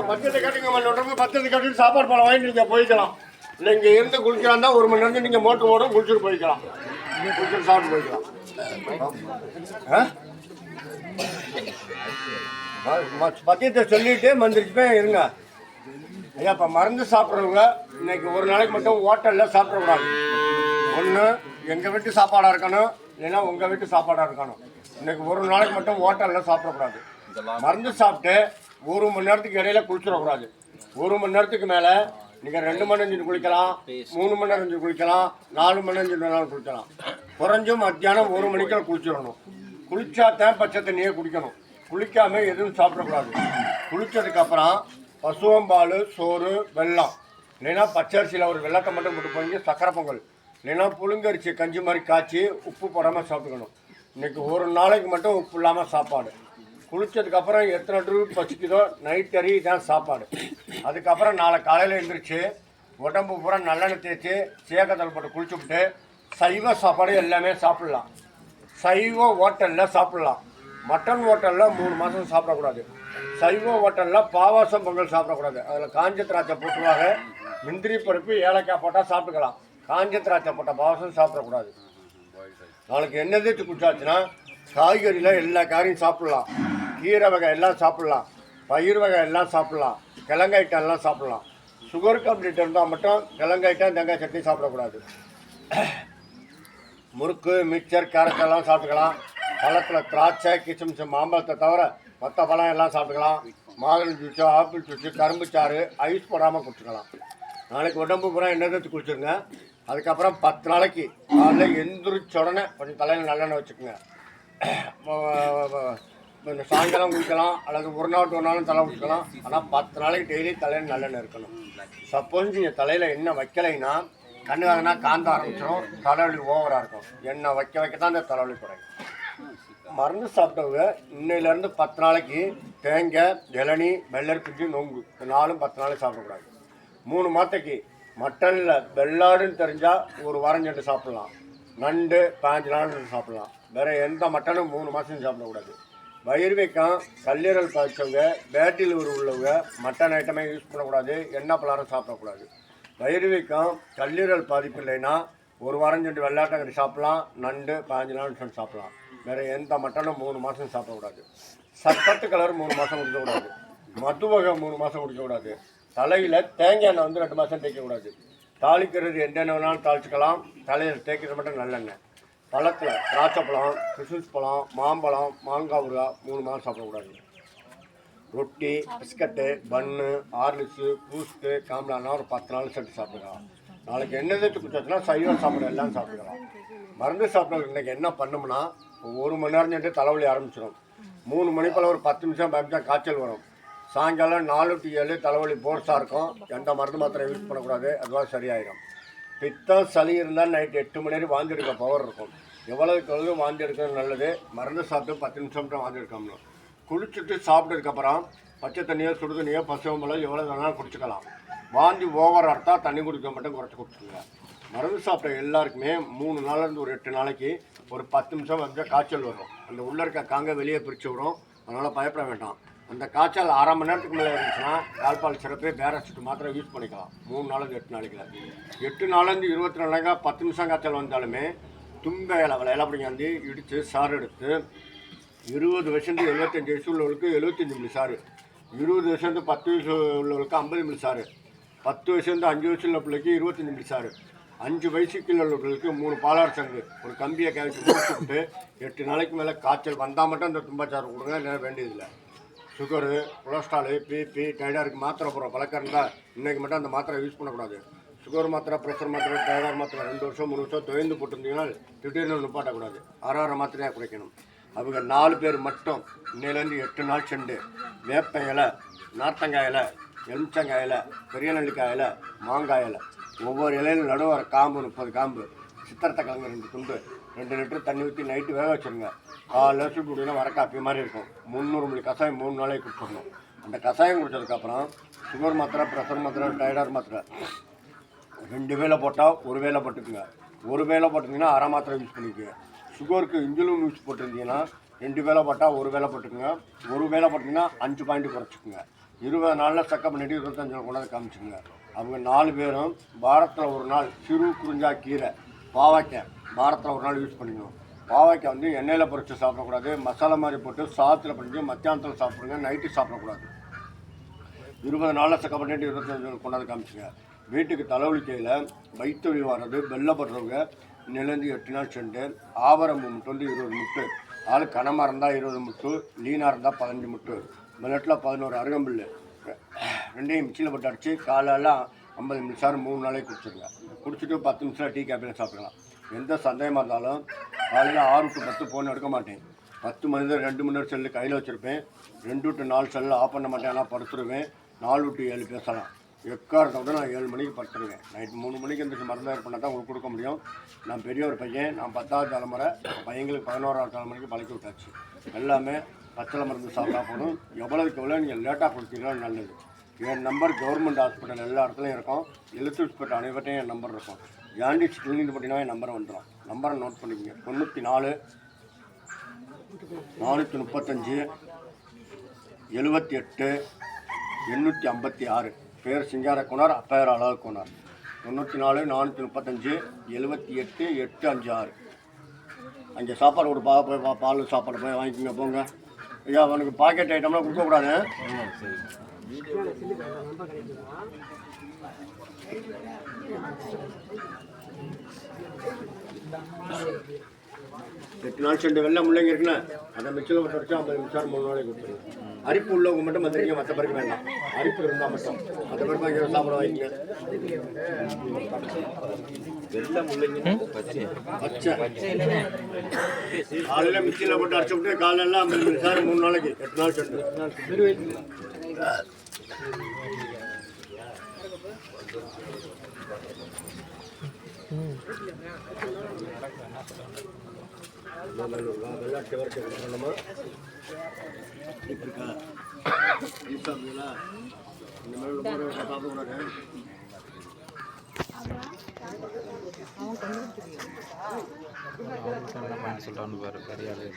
பச்சத்தை கட்டுங்க, பச்சத்தை கட்டிட்டு சாப்பாடு பழம் வாங்கிட்டு நீங்கள் போய்க்கலாம். இல்லை இங்கே இருந்து குளிக்கலாம் தான் 1 மணி நேரம் நீங்கள் மோட்டர் ஓடும், குளிச்சுட்டு போய்க்கலாம், குளிச்சுட்டு சாப்பிட்டு போய்க்கலாம். பத்தியத்தை சொல்லிட்டு மந்திரிச்சுமே இருங்க ஐயா. இப்போ மருந்து சாப்பிட்றவங்க இன்னைக்கு ஒரு நாளைக்கு மட்டும் ஹோட்டலில் சாப்பிடக்கூடாது. ஒன்று எங்கள் வீட்டு சாப்பாடாக இருக்கணும், இல்லைன்னா உங்கள் வீட்டு சாப்பாடாக இருக்கணும். இன்னைக்கு ஒரு நாளைக்கு மட்டும் ஹோட்டலில் சாப்பிடக்கூடாது. மருந்து சாப்பிட்டு 1 மணி நேரத்துக்கு இடையில குளிச்சிடக்கூடாது. 1 மணி நேரத்துக்கு மேலே நீங்கள் 2 மணி நேரம் குளிக்கலாம், 3 மணி நேரம் குளிக்கலாம், 4 மணி நேரம் குளிக்கலாம். குறைஞ்சும் மத்தியானம் 1 மணிக்கு குளிச்சிடணும். குளிச்சாத்தான் பச்சை தண்ணியே குடிக்கணும். குளிக்காமல் எதுவும் சாப்பிடக்கூடாது. குளித்ததுக்கப்புறம் பசுவம்பால், சோறு, வெல்லம், இல்லைன்னா பச்சரிசியில் ஒரு வெள்ளத்தை மட்டும் போட்டு போய் சக்கரை பொங்கல், இல்லைன்னா புழுங்கரிசி கஞ்சி மாதிரி காய்ச்சி உப்பு போடாமல் சாப்பிட்டுக்கணும். இன்றைக்கி ஒரு நாளைக்கு மட்டும் உப்பு இல்லாமல் சாப்பாடு. குளித்ததுக்கப்புறம் எத்தனை ட்ரூப் பசிக்குதோ நைட்டறி தான் சாப்பாடு. அதுக்கப்புறம் நாளை காலையில் எழுந்திரிச்சு உடம்பு பூரா நல்லெண்ணெய் தேய்ச்சி சேகத்தல் போட்டு குளிச்சுவிட்டு சைவ சாப்பாடு எல்லாமே சாப்பிட்லாம். சைவ ஹோட்டலில் சாப்பிட்லாம். மட்டன் ஹோட்டலில் 3 மாதம் சாப்பிடக்கூடாது. சைவ ஹோட்டலில் பாவாசம் பொங்கல் சாப்பிடக்கூடாது. அதில் காஞ்ச திராட்சை போட்டுவாங்க. முந்திரி பருப்பு ஏலக்காய் போட்டால் சாப்பிட்டுக்கலாம். காஞ்ச திராட்சை போட்ட பாவாசம் சாப்பிடக்கூடாது. நாளைக்கு என்ன தேய்ச்சி குடிச்சாச்சுன்னா காய்கறியில் எல்லா காயும் சாப்பிட்லாம். கீரை வகை எல்லாம் சாப்பிட்லாம். பயிர் வகை எல்லாம் சாப்பிட்லாம். கிழங்கு ஐட்டம் எல்லாம் சாப்பிட்லாம். சுகர் கம்ப்ளீட் இருந்தால் மட்டும் கிழங்கு ஐட்டம் தேங்காய் சட்னி சாப்பிடக்கூடாது. முறுக்கு, மிக்சர், கேரட் எல்லாம் சாப்பிட்டுக்கலாம். பழத்தில் திராட்சை, கிச்சமிச்சம், மாம்பழத்தை தவிர மற்ற பழம் எல்லாம் சாப்பிட்டுக்கலாம். மாதுளை ஜூஸு, ஆப்பிள் ஜூஸு, கரும்பு சாறு ஐஸ் போடாமல் குடிச்சுக்கலாம். நாளைக்கு உடம்பு பூரா எண்ணெய் தேய்ச்சி குடிச்சுருங்க. அதுக்கப்புறம் 10 நாளைக்கு காலையில் எந்திரிச்ச உடனே கொஞ்சம் தலையில் நல்லெண்ணெய் வச்சுக்கோங்க. சாயங்காலம் குடிக்கலாம், அல்லது ஒரு நாளும் தலை குடிக்கலாம். ஆனால் 10 நாளைக்கு டெய்லி தலையில் நல்லெண்ணெய் இருக்கணும். சப்போஸ் நீங்கள் தலையில் எண்ணெய் வைக்கலைன்னா கண்ணு வேலைனா காந்த ஆரம்பிச்சிடும், தலைவலி ஓவராக இருக்கும். எண்ணெய் வைக்க தான் இந்த தலைவலி குறையும். மருந்து சாப்பிட்டவங்க இன்னையிலேருந்து 10 நாளைக்கு தேங்காய், இளநீ, வெள்ளரி பிஞ்சு, நொங்கு 4ம் 10 நாளைக்கு சாப்பிடக்கூடாது. 3 மாதத்துக்கு மட்டனில் வெள்ளாடுன்னு தெரிஞ்சால் 1 வாரம் சென்று சாப்பிட்லாம். நண்டு 15 நாள் சாப்பிட்லாம். வேறு எந்த மட்டனும் 3 மாதம் சாப்பிடக்கூடாது. வயிறு வைக்கம், கல்லீரல் பாய்ச்சவங்க, பேட்டில் உள்ளவங்க மட்டன் ஐட்டமே யூஸ் பண்ணக்கூடாது. எண்ணெய் பலகாரம் சாப்பிடக்கூடாது. வயிறு வைக்கம், கல்லீரல் பாதிப்பு இல்லைன்னா 1 வாரம் சென்று வெள்ளாட்டங்கறி சாப்பிட்லாம். நண்டு 15 நாள் சென்று சாப்பிட்லாம். வேறு எந்த மட்டனும் 3 மாதம் சாப்பிடக்கூடாது. சர்பத்து கலர் 3 மாதம் குடிக்கக்கூடாது. மது வகை 3 மாதம் குடிக்கக்கூடாது. தலையில் தேங்காய் எண்ணெய் 2 மாதம் தேய்க்கக்கூடாது. தாளிக்கிறது எந்த எண்ணெய் வேணாலும் தாளிச்சிக்கலாம். தலையில் தேய்க்கிறது மட்டும் நல்லெண்ணெய். பழத்தில் திராட்சை பழம், கிறிஸ்மஸ் பழம், மாம்பழம், மாங்காய் ஊறுகாய் 3 மாதம் சாப்பிடக்கூடாது. ரொட்டி, பிஸ்கட்டு, பன்னு, ஹார்லிக்ஸு, பூஸ்ட்டு, காம்லானா ஒரு 10 நாள் சேர்த்து சாப்பிடலாம். நாளைக்கு எண்ணெய் தேய்ச்சி குடிச்சாச்சுன்னா சைவம் சாப்பிட எல்லாம் சாப்பிடலாம். மருந்து சாப்பிட்றது இன்றைக்கி என்ன பண்ணோம்னா 1 மணி நேரம் சென்று தலைவலி ஆரம்பிச்சிடும். 3 மணி போல் ஒரு 10 நிமிஷம் பயமிச்சா காய்ச்சல் வரும். சாயங்காலம் 4 to 7 தலைவலி போர்ஸாக இருக்கும். எந்த மருந்து மாத்திரை யூஸ் பண்ணக்கூடாது. அதுவாக சரியாயிடும். பித்தம், சளி இருந்தால் நைட்டு 8 மணி நேரம் வாந்தி எடுக்க பவர் இருக்கும். எவ்வளோக்கு வாந்தி எடுக்கிறது நல்லது. மருந்து சாப்பிட்டு 10 நிமிஷம் மட்டும் வாந்தி எடுக்கணும். குளிச்சுட்டு சாப்பிட்டதுக்கப்புறம் பச்சை தண்ணியோ, சுடு தண்ணியோ, பசுவம்பழம் எவ்வளோ வேணாலும் குடிச்சிக்கலாம். வாந்தி ஓவராக இருந்தால் தண்ணி குடிக்க மட்டும் குறைச்சி குடிச்சுக்கோங்க. மருந்து சாப்பிட்ட எல்லாருக்குமே 3 நாள்லேருந்து ஒரு 8 நாளைக்கு ஒரு 10 நிமிஷம் வந்து காய்ச்சல் வரும். அந்த உள்ளே இருக்க காங்க வெளியே பிரித்து விடும். அதனால் பயப்பட வேண்டாம். அந்த காய்ச்சல் 1/2 மணி நேரத்துக்கு மேலே இருந்துச்சுன்னா தாழ்பால் சிறப்பு, பேராசிட்டு மாத்திரை யூஸ் பண்ணிக்கலாம். 3 நாள்லேருந்து 8 நாளைக்கு. 8 நாள்லேருந்து 24 நாளைக்கா 10 நிமிஷம் காய்ச்சல் வந்தாலுமே தும்பை இலை பிடிங்காந்து இடித்து சாறு எடுத்து 20 வயசுலேருந்து 75 வயசு உள்ளவர்களுக்கு 75 மில்லி சாறு, 20 வயசுலேருந்து 10 வயசு உள்ளவர்களுக்கு 50 மில்லி சாறு, 10 வயசுலேருந்து 5 வயசு உள்ள பிள்ளைக்கு 25 மில்லி சாறு, 5 வயசுக்கு உள்ளவர்களுக்கு 3 பாலார் சங்கு ஒரு கம்பியை கழிச்சு முடிச்சுட்டு 8 நாளைக்கு மேலே காய்ச்சல் வந்தால் மட்டும் அந்த தும்பாச்சாறு கொடுங்க. இல்லைன்னா வேண்டியதில்லை. சுகரு, கொலஸ்ட்ராலு, பிபி, டைடாய்டுக்கு மாத்திரை போடுற பழக்கம் இருந்தால் இன்றைக்கி மட்டும் அந்த மாத்திரை யூஸ் பண்ணக்கூடாது. சுகர் மாத்திரை, ப்ரெஷர் மாத்திரை, டைடாய்டு மாத்திரை 2 வருஷம் 3 வருஷம் தொய்ந்து போட்டிருந்தீங்கன்னா திடீர்னு நிப்பாட்டக்கூடாது. 6 மாத்திரையாக குறைக்கணும். அவங்க 4 பேர் மட்டும் இன்னையிலேருந்து 8 நாள் சென்று வேப்ப இலை, நார்த்தங்காய் இலை, எலுமிச்சங்காய் இலை, பெரிய நெல்லிக்காய் இலை, மாங்காய் இலை, ஒவ்வொரு இலையிலும் நடுவர காம்பு 30 காம்பு, சித்திரத்தை கிழங்கு 2 துண்டு, 2 லிட்டர் தண்ணி ஊற்றி நைட்டு வேக வச்சுருங்க. காலைல சுட்டு குடினா வர காப்பி மாதிரி இருக்கும். 300 மில்லி கஷாயம் 3 நாளைக்கு குடிச்சிடணும். அந்த கஷாயம் குடித்ததுக்கப்புறம் சுகர் மாத்திரை, ப்ரெஷர் மாத்திரை, டைடாய்டு மாத்திரை 2 வேளை போட்டால் 1 வேளை போட்டுக்குங்க. 1 வேளை போட்டிங்கன்னா 1/2 மாத்திரை யூஸ் பண்ணிக்குங்க. சுகருக்கு இன்சுலின் ஊசி போட்டிருந்தீங்கன்னா 2 வேளை போட்டால் 1 வேளை போட்டுக்குங்க. 1 வேளை போட்டிங்கன்னா 5 பாயிண்ட் குறைச்சிக்குங்க. 20 நாளில் செக்கப் பண்ணிவிட்டு 25 நாள் கொண்டாந்து காமிச்சுங்க. அவங்க 4 பேரும் வாரத்தில் ஒரு நாள் சிறு குறிஞ்சா கீரை பாவைக்காய் வாரத்தில் ஒரு நாள் யூஸ் பண்ணிக்கணும். பாவைக்காய் வந்து எண்ணெயில் பொரித்து சாப்பிடக்கூடாது. மசாலா மாதிரி போட்டு சாதத்தில் பண்ணி மத்தியானத்தில் சாப்பிடுங்க. நைட்டு சாப்பிடக்கூடாது. 20 நாளில் செக்கப் பண்ணிட்டு 25 நாள் கொண்டாந்து காமிச்சுங்க. வீட்டுக்கு தலைவலிக்கையில் வயிற்று வலி வர்றது வெள்ளப்படுறவங்க நிலந்து 8 நாள் சென்று ஆவரம்பு முட்டு வந்து 20 முட்டு, ஆள் கனமாக இருந்தால் 20 முட்டு, லீனாக இருந்தால் 15 முட்டு, மிளட்டில் 11 அருகம்பில் ரெண்டையும் மிக்சியில் போட்டு அடித்து காலெல்லாம் 50 நிமிஷம் 3 நாளைக்கு குடிச்சிடுங்க. குடிச்சிட்டு 10 நிமிஷம் டீ காப்பியில் சாப்பிடலாம். எந்த சந்தேகமாக இருந்தாலும் காலையில் 6 to 10 ஃபோன் எடுக்க மாட்டேன். 10 மணி நேரம் 2 மணி நேரம் செல்லு கையில் வச்சுருப்பேன். 2 to 4 செல்லு ஆஃப் பண்ண மாட்டேன். ஆனால் படுத்துருவேன். 4 to 7 பேசலாம். எக்காரத்தை விட நான் 7 மணிக்கு படுத்துருவேன். நைட்டு 3 மணிக்கு எந்திரிச்சு மருந்து பண்ணால் தான் உங்களுக்கு கொடுக்க முடியும். நான் பெரிய ஒரு பையன். நான் 10வது தலைமுறை பையங்களுக்கு 11வது தலைமுறைக்கு பழக்கி விட்டாச்சு. எல்லாமே பச்சளை மருந்து சாப்பிட்டா போதும். எவ்வளோக்கு எவ்வளோ நீங்கள் லேட்டாக கொடுத்தீங்கன்னா நல்லது. என் நம்பர் கவர்மெண்ட் ஹாஸ்பிட்டல் எல்லா இடத்துலையும் இருக்கும். எழுத்து ஹாஸ்பிட்டல் அனைவர்ட்டையும் என் நம்பர் இருக்கும். ஜாண்டிஸ் கிளினிக் போட்டிங்கன்னா என் நம்பர் வந்துடும். நம்பரை நோட் பண்ணிக்கங்க. 94 435 78 856. பேர் சிங்காரக்குனார், அப்பையார் அழகுக்குனார். 94 435 78 856. அங்கே சாப்பாடு ஒரு போய் பால் சாப்பாடு போய் வாங்கிக்கோங்க போங்க. ஐயா அவனுக்கு பாக்கெட் ஐட்டம்லாம் கொடுக்கக்கூடாது. எட்டு நாள் செண்டு வெள்ளை முள்ளைங்க இருக்குண்ணா, அதை மிக்சியில் போட்டு வச்சு 50 நிமிஷம் 3 நாளைக்கு கொடுத்துருங்க. அரிப்பு உள்ளவங்க மட்டும் வந்துருங்க, மற்ற பிறகு வேண்டாம். அரிப்பு இருந்தால் மட்டும் மற்ற பிறகு இங்கே சாப்பிட வாங்கிங்க. வெள்ளை முள்ளைங்க பச்சை காலையில் மிக்சியில் போட்டு அரைச்சி விட்டு காலையில் 50 நிமிஷம் 3 நாளைக்கு 8 நாள் செண்டு. வெள்ளாட்டு வரைக்கும் கொடுக்கணுமா இருக்கா ஈசாங்களா இந்த மாதிரி சாப்பிடக்கூடாது. சொல்லிட்டான்னு பாரு கரியாளு.